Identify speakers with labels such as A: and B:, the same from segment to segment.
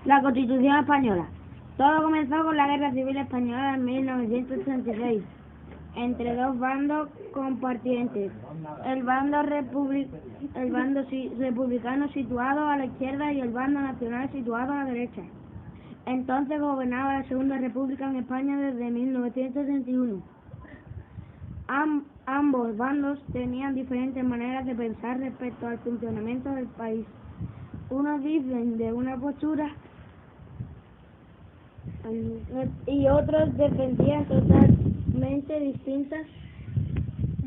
A: La Constitución Española. Todo comenzó con la Guerra Civil Española en 1936, entre dos bandos compartientes, el bando republicano situado a la izquierda y el bando nacional situado a la derecha. Entonces gobernaba la Segunda República en España desde 1931. Ambos bandos tenían diferentes maneras de pensar respecto al funcionamiento del país. Unos dicen de una postura y otros defendían totalmente distintas.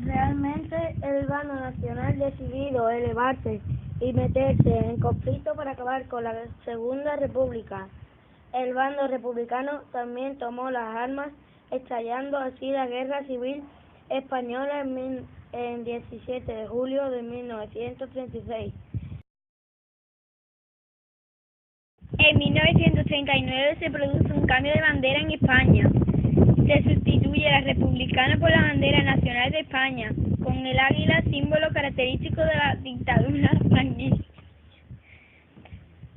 A: Realmente el bando nacional decidió elevarse y meterse en conflicto para acabar con la Segunda República. El bando republicano también tomó las armas, estallando así la Guerra Civil Española en 17 de julio de 1936.
B: En 1939 se produce un cambio de bandera en España. Se sustituye la republicana por la bandera nacional de España, con el águila, símbolo característico de la dictadura franquista.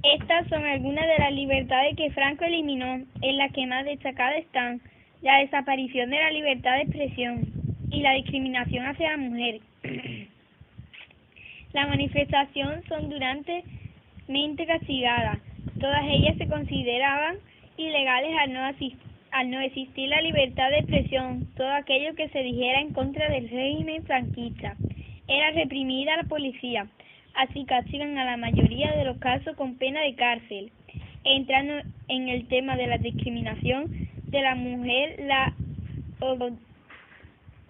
B: Estas son algunas de las libertades que Franco eliminó, en las que más destacadas están la desaparición de la libertad de expresión y la discriminación hacia la mujer. Las manifestaciones son duramente castigadas. Todas ellas se consideraban ilegales al no existir la libertad de expresión. Todo aquello que se dijera en contra del régimen franquista era reprimida la policía. Así castigan a la mayoría de los casos con pena de cárcel. Entrando en el tema de la discriminación de la mujer, la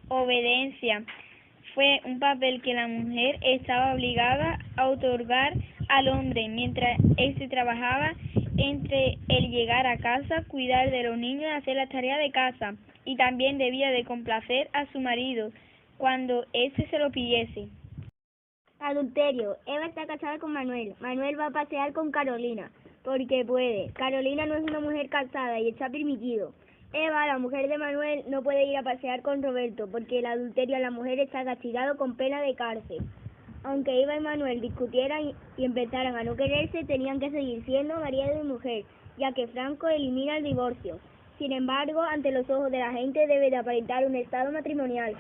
B: obediencia fue un papel que la mujer estaba obligada a otorgar al hombre mientras éste trabajaba, entre el llegar a casa, cuidar de los niños y hacer las tareas de casa, y también debía de complacer a su marido cuando éste se lo pidiese.
C: Adulterio. Eva está casada con Manuel. Manuel va a pasear con Carolina, porque puede. Carolina no es una mujer casada y está permitido. Eva, la mujer de Manuel, no puede ir a pasear con Roberto, porque el adulterio a la mujer está castigado con pena de cárcel. Aunque Eva y Manuel discutieran y empezaran a no quererse, tenían que seguir siendo marido y mujer, ya que Franco elimina el divorcio. Sin embargo, ante los ojos de la gente debe de aparentar un estado matrimonial.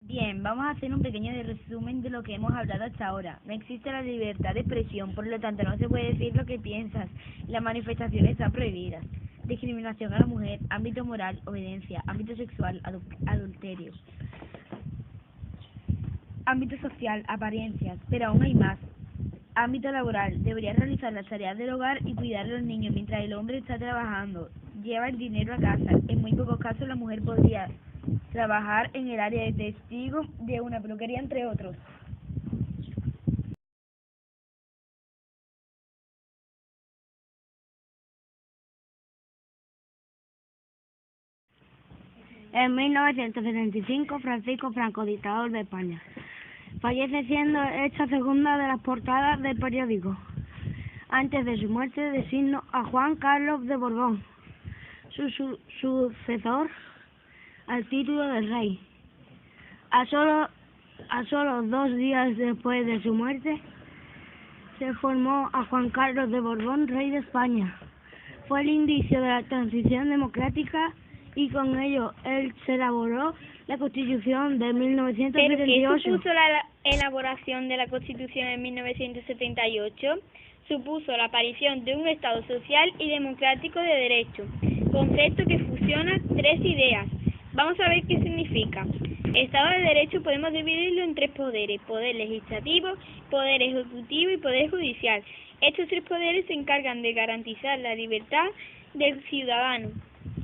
D: Bien, vamos a hacer un pequeño resumen de lo que hemos hablado hasta ahora. No existe la libertad de expresión, por lo tanto no se puede decir lo que piensas. Las manifestaciones están prohibidas. Discriminación a la mujer, ámbito moral, obediencia, ámbito sexual, adulterio. Ámbito social, apariencias, pero aún hay más. Ámbito laboral, debería realizar las tareas del hogar y cuidar a los niños mientras el hombre está trabajando. Lleva el dinero a casa. En muy pocos casos la mujer podría trabajar en el área de testigo de una peluquería, entre otros.
A: En 1975, Francisco Franco, dictador de España, fallece siendo esta segunda de las portadas del periódico. Antes de su muerte designó a Juan Carlos de Borbón, su sucesor al título de rey. A solo 2 días después de su muerte, se formó a Juan Carlos de Borbón, rey de España. Fue el inicio de la transición democrática y con ello se elaboró la Constitución de 1978.
B: ¿Qué supuso la elaboración de la Constitución en 1978? Supuso la aparición de un Estado social y democrático de derecho, concepto que fusiona 3 ideas. Vamos a ver qué significa. Estado de Derecho podemos dividirlo en 3 poderes: poder legislativo, poder ejecutivo y poder judicial. Estos 3 poderes se encargan de garantizar la libertad del ciudadano.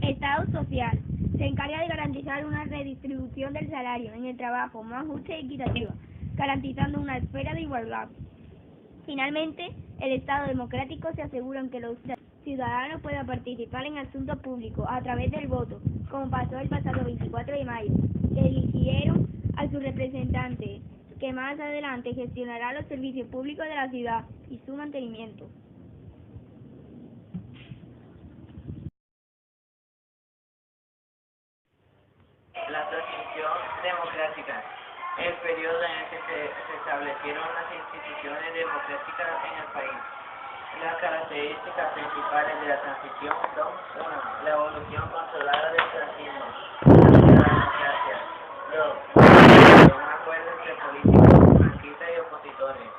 C: Estado social. Se encarga de garantizar una redistribución del salario en el trabajo más justa y equitativa, garantizando una esfera de igualdad. Finalmente, el Estado democrático se asegura en que los ciudadanos puedan participar en asuntos públicos a través del voto, como pasó el pasado 24 de mayo, que eligieron a su representante, que más adelante gestionará los servicios públicos de la ciudad y su mantenimiento.
E: La transición democrática, el periodo en el que se establecieron las instituciones democráticas democrática en el país. Las características principales de la transición son: 1. La evolución controlada del franquismo hacia la democracia. 2. Un acuerdo entre políticos, franquistas y opositores.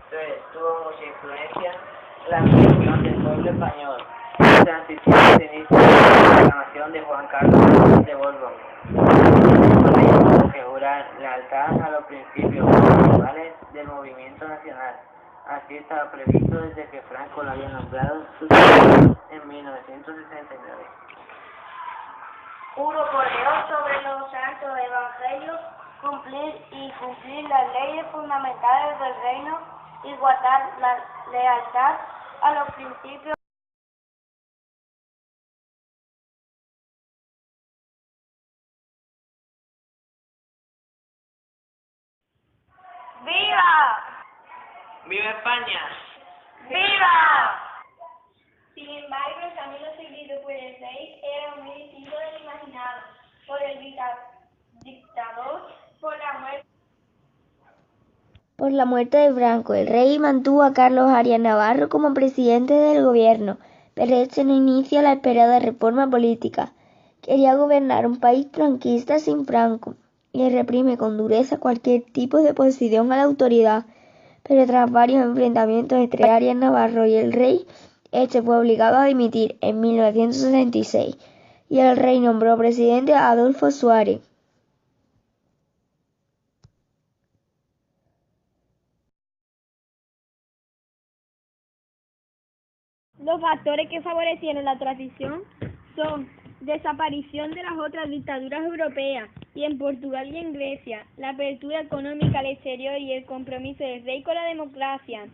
E: 3. Tuvo mucha influencia la migración del pueblo español. Transición se inicia con la proclamación de Juan Carlos de Borbón, que jura lealtad a los principios principales del movimiento nacional. Así estaba previsto desde que Franco lo había nombrado sucesor en 1969.
A: Juro por Dios sobre los santos evangelios cumplir las leyes fundamentales del reino y guardar la lealtad a los principios. ¡Viva!
E: ¡Viva España!
A: ¡Viva!
B: Sin embargo, el camino seguido por el rey era muy distinto del imaginado por el dictador.
C: Por la muerte de Franco, el rey mantuvo a Carlos Arias Navarro como presidente del gobierno, pero este no inicia la esperada reforma política. Quería gobernar un país franquista sin Franco y reprime con dureza cualquier tipo de oposición a la autoridad, pero tras varios enfrentamientos entre Arias Navarro y el rey, este fue obligado a dimitir en 1966 y el rey nombró presidente a Adolfo Suárez.
D: Los factores que favorecieron la transición son desaparición de las otras dictaduras europeas y en Portugal y en Grecia, la apertura económica al exterior y el compromiso del rey con la democracia.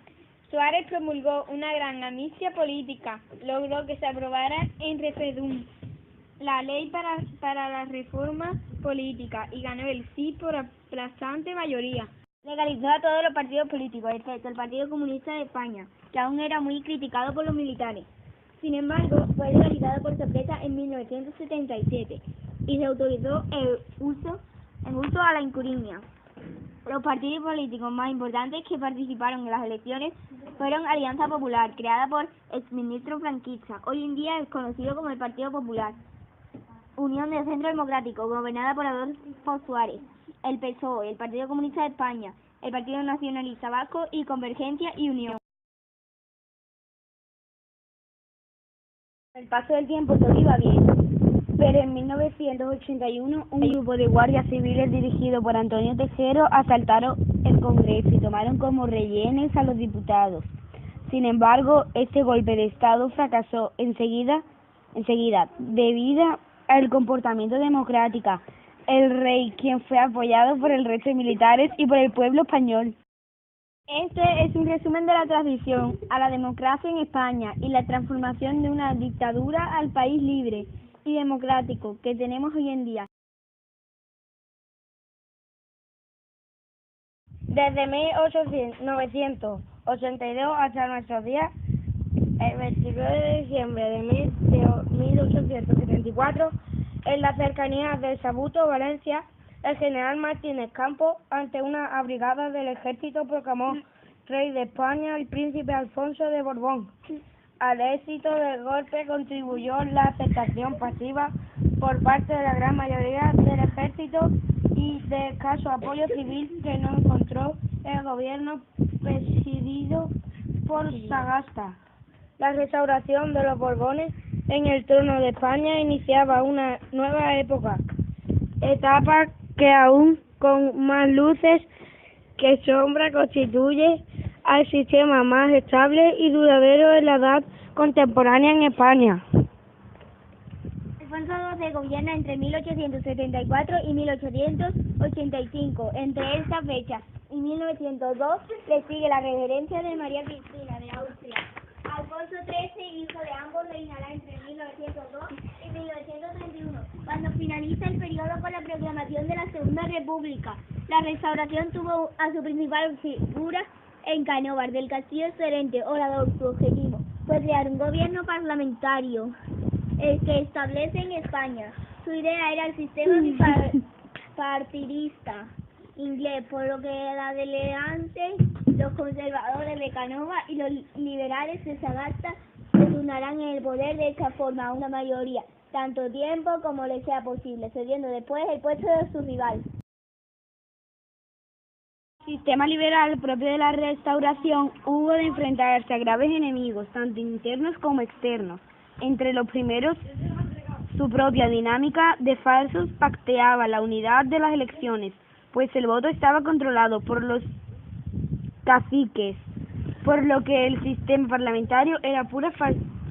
D: Suárez promulgó una gran amnistía política, logró que se aprobara en referéndum la ley para la reforma política y ganó el sí por aplastante mayoría.
C: Legalizó a todos los partidos políticos, excepto el Partido Comunista de España, que aún era muy criticado por los militares. Sin embargo, fue legalizado por sorpresa en 1977 y se autorizó el uso a la incuria. Los partidos políticos más importantes que participaron en las elecciones fueron Alianza Popular, creada por exministros franquistas. Hoy en día es conocido como el Partido Popular. Unión del Centro Democrático, gobernada por Adolfo Suárez. El PSOE, el Partido Comunista de España, el Partido Nacionalista Vasco y Convergencia y Unión.
D: El paso del tiempo todo iba bien, pero en 1981 un grupo de guardias civiles dirigido por Antonio Tejero asaltaron el Congreso y tomaron como rehenes a los diputados. Sin embargo, este golpe de Estado fracasó enseguida debido al comportamiento democrático. El rey, quien fue apoyado por el resto de militares y por el pueblo español. Este es un resumen de la transición a la democracia en España y la transformación de una dictadura al país libre y democrático que tenemos hoy en día. Desde 1982 hasta nuestros días, el 29 de diciembre de 1874, en las cercanías de Sabuto, Valencia, el general Martínez Campos, ante una brigada del ejército, proclamó rey de España al príncipe Alfonso de Borbón. Al éxito del golpe contribuyó la aceptación pasiva por parte de la gran mayoría del ejército y de escaso apoyo civil que no encontró el gobierno presidido por Sagasta. La restauración de los Borbones en el trono de España iniciaba una nueva etapa que aún con más luces que sombra constituye al sistema más estable y duradero en la edad contemporánea en España.
C: Alfonso XII gobierna entre 1874 y 1885. Entre estas fechas y 1902 le sigue la regerencia de María Cristina de Austria. Alfonso XIII, hijo de ambos, reinará entre 1902 y 1931, cuando finaliza el periodo con la proclamación de la Segunda República. La restauración tuvo a su principal figura en Canóvar del Castillo excelente orador. Su objetivo fue crear un gobierno parlamentario, el que establece en España. Su idea era el sistema bipartidista. inglés, por lo que la delante, los conservadores de Canova y los liberales de Sagasta se turnarán en el poder de esta forma a una mayoría, tanto tiempo como les sea posible, cediendo después el puesto de su rival.
A: Sistema liberal propio de la Restauración hubo de enfrentarse a graves enemigos, tanto internos como externos. Entre los primeros, su propia dinámica de falsos pacteaba la unidad de las elecciones, pues el voto estaba controlado por los caciques, por lo que el sistema parlamentario era pura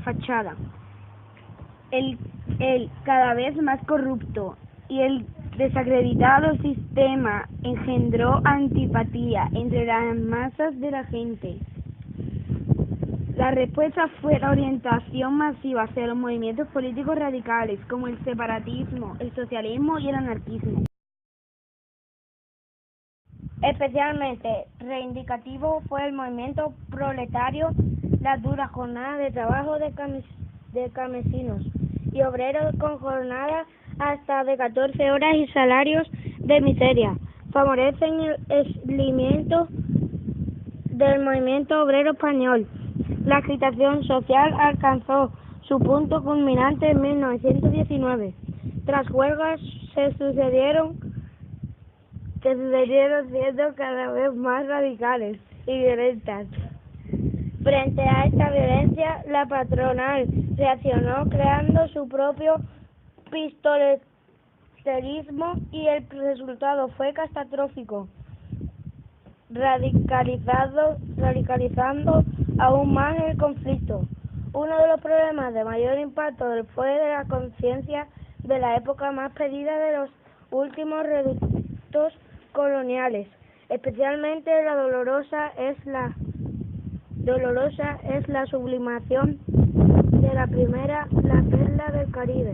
A: fachada. El cada vez más corrupto y el desacreditado sistema engendró antipatía entre las masas de la gente. La respuesta fue la orientación masiva hacia los movimientos políticos radicales, como el separatismo, el socialismo y el anarquismo. Especialmente reivindicativo fue el movimiento proletario, las duras jornadas de trabajo de campesinos y obreros con jornadas hasta de 14 horas y salarios de miseria. Favorecen el esplimiento del movimiento obrero español. La agitación social alcanzó su punto culminante en 1919. Tras huelgas que sucedieron siendo cada vez más radicales y violentas. Frente a esta violencia, la patronal reaccionó creando su propio pistolerismo y el resultado fue catastrófico, radicalizando aún más el conflicto. Uno de los problemas de mayor impacto fue de la conciencia de la época más pedida de los últimos reductos coloniales. Especialmente dolorosa es la sublimación de la perla del Caribe,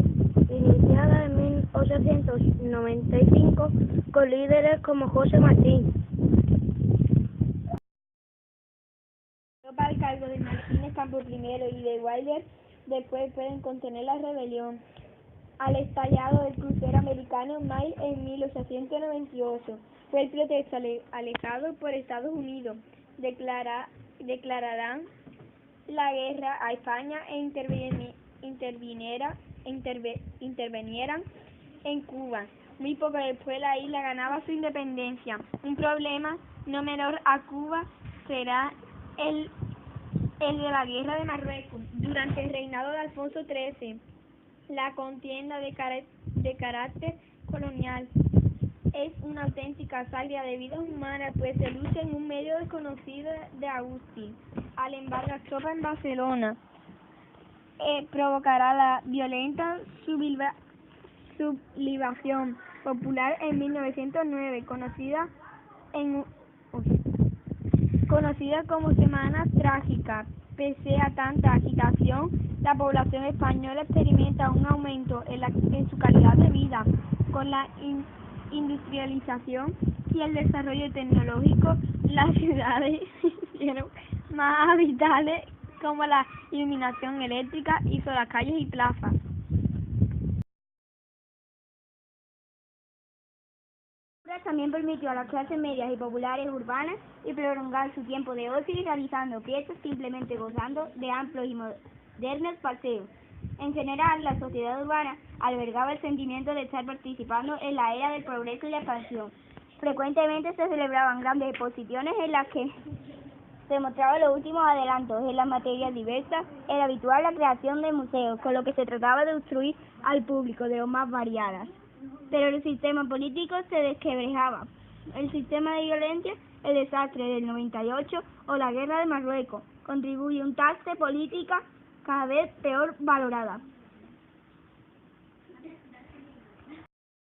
A: iniciada en 1895 con líderes como José Martín.
B: Al cargo de Martínez Campo primero y de Wilder después pueden contener la rebelión. Al estallado del crucero americano Maine en 1898, fue el pretexto alejado por Estados Unidos. Declararán la guerra a España e intervinieran en Cuba. Muy poco después la isla ganaba su independencia. Un problema no menor a Cuba será el de la guerra de Marruecos. Durante el reinado de Alfonso XIII, la contienda de carácter colonial es una auténtica sangría de vidas humanas, pues se lucha en un medio desconocido de Agustín. Al embargo, tropas en Barcelona provocará la violenta sublevación popular en 1909, conocida como Semana Trágica. Pese a tanta agitación, la población española experimenta un aumento en su calidad de vida. Con la industrialización y el desarrollo tecnológico, las ciudades se hicieron más habitables, como la iluminación eléctrica hizo las calles y plazas.
C: También permitió a las clases medias y populares urbanas y prolongar su tiempo de ocio y realizando fiestas, simplemente gozando de amplios y modernos paseos. En general, la sociedad urbana albergaba el sentimiento de estar participando en la era del progreso y la expansión. Frecuentemente se celebraban grandes exposiciones en las que se mostraban los últimos adelantos en las materias diversas. Era habitual la creación de museos, con lo que se trataba de instruir al público de lo más variadas. Pero el sistema político se desquebrajaba. El sistema de violencia, el desastre del 98 o la guerra de Marruecos contribuye a un taste política cada vez peor valorada.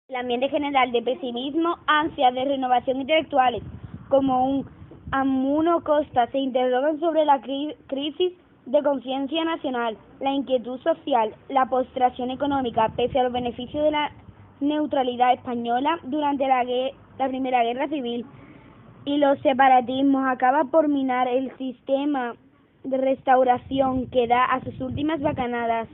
C: El ambiente general de pesimismo, ansias de renovación intelectuales, como un Amuno Costa, se interrogan sobre la crisis de conciencia nacional, la inquietud social, la postración económica, pese a los beneficios de la neutralidad española durante la Primera Guerra Civil, y los separatismos acaba por minar el sistema de restauración que da a sus últimas bacanadas.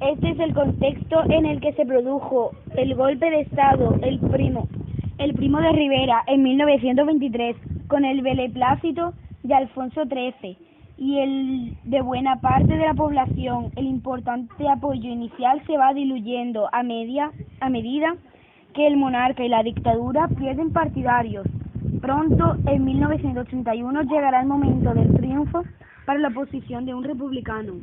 A: Este es el contexto en el que se produjo el golpe de Estado, el primo de Rivera, en 1923, con el beneplácito de Alfonso XIII y el de buena parte de la población. El importante apoyo inicial se va diluyendo a medida que el monarca y la dictadura pierden partidarios. Pronto, en 1981, llegará el momento del triunfo para la oposición de un republicano.